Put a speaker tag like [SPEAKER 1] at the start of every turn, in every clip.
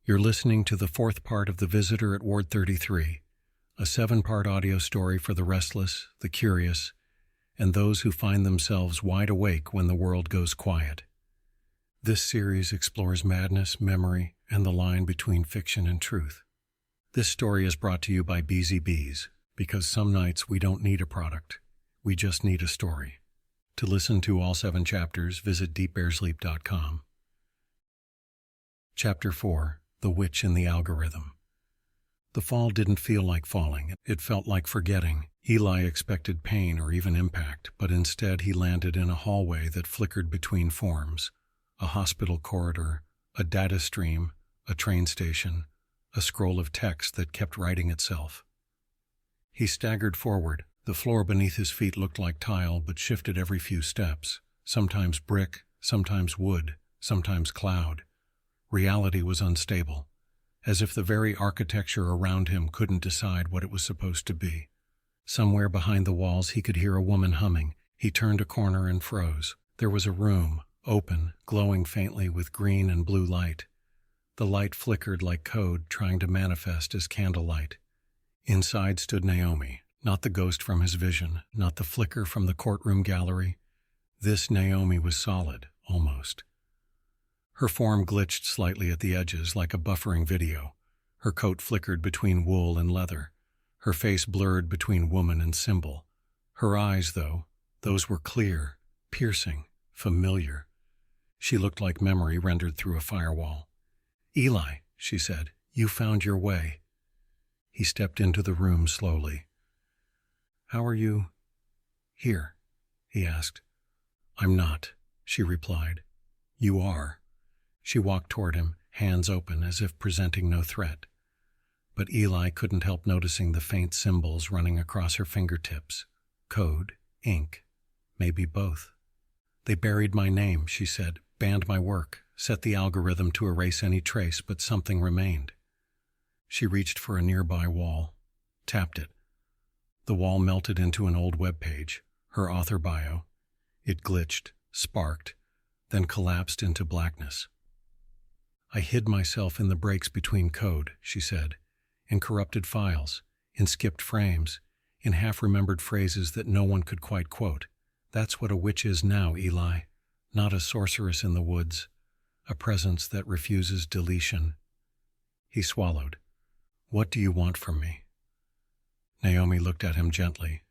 [SPEAKER 1] You're listening to the fourth part of The Visitor at Ward 33, a 7-part audio story for the restless, the curious, and those who find themselves wide awake when the world goes quiet. This series explores madness, memory, and the line between fiction and truth. This story is brought to you by BZBs, because some nights we don't need a product, we just need a story. To listen to all 7 chapters, visit deepbearsleep.com. Chapter 4, The Witch in the Algorithm. The fall didn't feel like falling, it felt like forgetting. Eli expected pain or even impact, but instead he landed in a hallway that flickered between forms. A hospital corridor, a data stream, a train station, a scroll of text that kept writing itself. He staggered forward. The floor beneath his feet looked like tile but shifted every few steps, sometimes brick, sometimes wood, sometimes cloud. Reality was unstable, as if the very architecture around him couldn't decide what it was supposed to be. Somewhere behind the walls he could hear a woman humming. He turned a corner and froze. There was a room, open, glowing faintly with green and blue light. The light flickered like code trying to manifest as candlelight. Inside stood Naomi, not the ghost from his vision, not the flicker from the courtroom gallery. This Naomi was solid, almost. Her form glitched slightly at the edges like a buffering video. Her coat flickered between wool and leather. Her face blurred between woman and symbol. Her eyes, though, those were clear, piercing, familiar. She looked like memory rendered through a firewall. "Eli," she said, "you found your way." He stepped into the room slowly. "How are you here?" he asked. "I'm not," she replied. "You are." She walked toward him, hands open as if presenting no threat. But Eli couldn't help noticing the faint symbols running across her fingertips. Code, ink, maybe both. "They buried my name," she said, "banned my work, set the algorithm to erase any trace, but something remained." She reached for a nearby wall, tapped it. The wall melted into an old web page, her author bio. It glitched, sparked, then collapsed into blackness. "I hid myself in the breaks between code," she said, "in corrupted files, in skipped frames, in half-remembered phrases that no one could quite quote. That's what a witch is now, Eli. Not a sorceress in the woods, a presence that refuses deletion." He swallowed. "What do you want from me?" Naomi looked at him gently.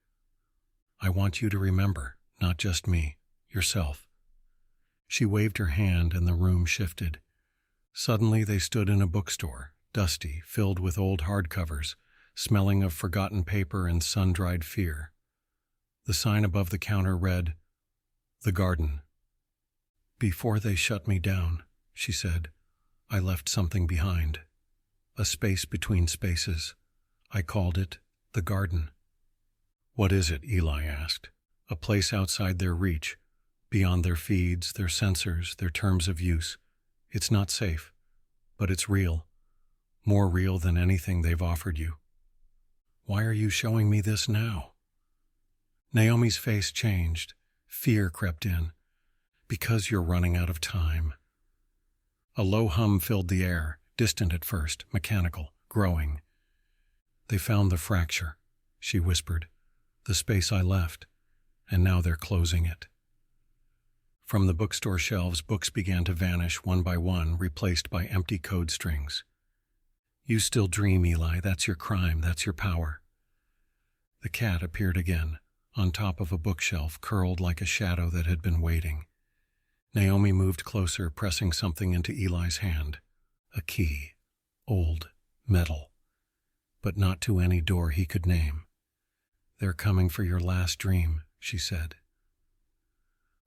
[SPEAKER 1] "I want you to remember, not just me, yourself." She waved her hand and the room shifted. Suddenly they stood in a bookstore, dusty, filled with old hardcovers, smelling of forgotten paper and sun-dried fear. The sign above the counter read, "The Garden." "Before they shut me down," she said, "I left something behind. A space between spaces. I called it the Garden." "What is it?" Eli asked. "A place outside their reach, beyond their feeds, their sensors, their terms of use. It's not safe, but it's real. More real than anything they've offered you." "Why are you showing me this now?" Naomi's face changed. Fear crept in. "Because you're running out of time." A low hum filled the air, distant at first, mechanical, growing. "They found the fracture," she whispered. "The space I left, and now they're closing it." From the bookstore shelves, books began to vanish one by one, replaced by empty code strings. "You still dream, Eli. That's your crime. That's your power." The cat appeared again, on top of a bookshelf, curled like a shadow that had been waiting. Naomi moved closer, pressing something into Eli's hand. A key. Old. Metal. But not to any door he could name. "They're coming for your last dream," she said.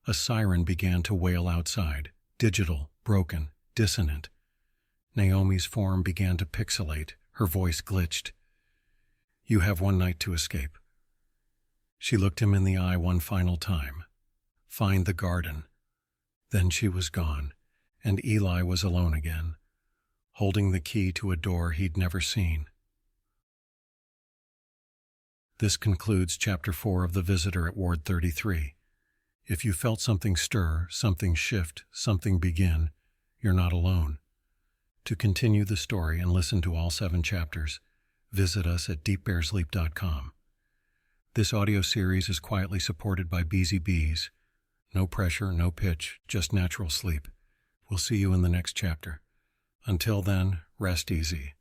[SPEAKER 1] A siren began to wail outside, digital, broken, dissonant. Naomi's form began to pixelate, her voice glitched. "You have one night to escape." She looked him in the eye one final time. "Find the garden." Then she was gone, and Eli was alone again, holding the key to a door he'd never seen. This concludes Chapter 4 of The Visitor at Ward 33. If you felt something stir, something shift, something begin, you're not alone. To continue the story and listen to all 7 chapters, visit us at deepbearsleep.com. This audio series is quietly supported by Beezy Bees. No pressure, no pitch, just natural sleep. We'll see you in the next chapter. Until then, rest easy.